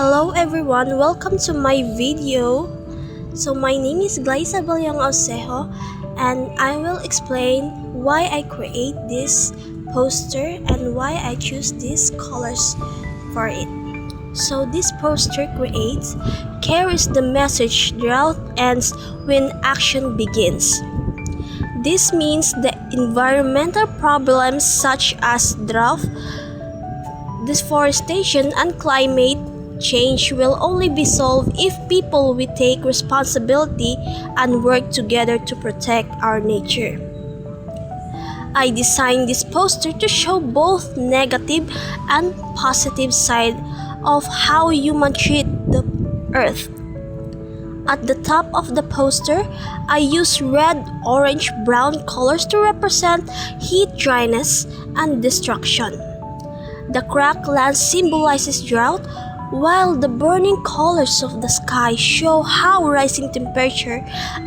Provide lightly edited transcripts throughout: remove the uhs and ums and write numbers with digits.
Hello everyone, welcome to my video. So my name is Glyza Balyang Osejo and I will explain why I create this poster and why I choose these colors for it. So this poster carries the message drought ends when action begins. This means the environmental problems such as drought, deforestation, and climate change will only be solved if people will take responsibility and work together to protect our nature. I designed this poster to show both negative and positive side of how humans treat the earth. At the top of the poster, I use red, orange, brown colors to represent heat, dryness, and destruction. The cracked land symbolizes drought, while the burning colors of the sky show how rising temperature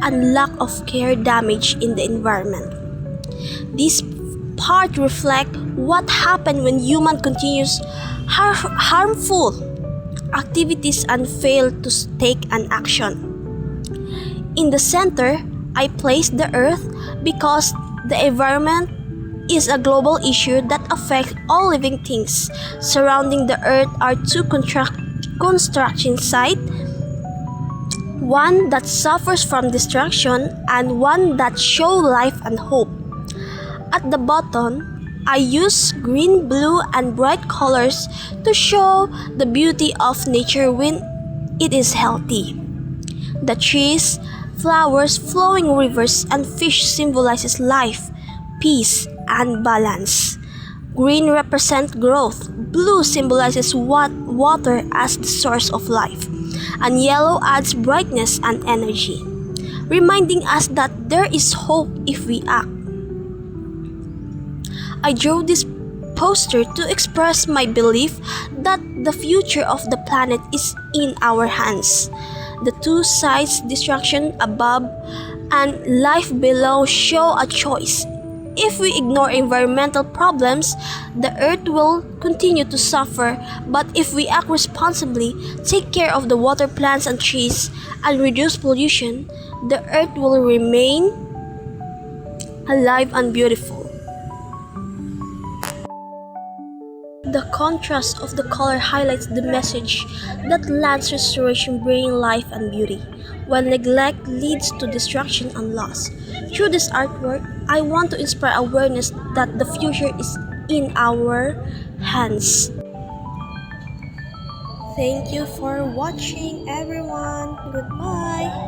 and lack of care damage in the environment. This part reflects what happens when human continues harmful activities and fail to take an action. In the center, I place the earth because the environment is a global issue that affects all living things. Surrounding the earth are two construction sites, one that suffers from destruction and one that shows life and hope. At the bottom, I use green, blue, and bright colors to show the beauty of nature when it is healthy. The trees, flowers, flowing rivers, and fish symbolizes life, peace, and balance. Green represents growth, blue symbolizes water as the source of life, and yellow adds brightness and energy, reminding us that there is hope if we act. I drew this poster to express my belief that the future of the planet is in our hands. The two sides, destruction above and life below, show a choice. If we ignore environmental problems, the earth will continue to suffer, but if we act responsibly, take care of the water, plants, and trees, and reduce pollution, the earth will remain alive and beautiful. The contrast of the color highlights the message that land restoration brings life and beauty, while neglect leads to destruction and loss. Through this artwork, I want to inspire awareness that the future is in our hands. Thank you for watching, everyone. Goodbye.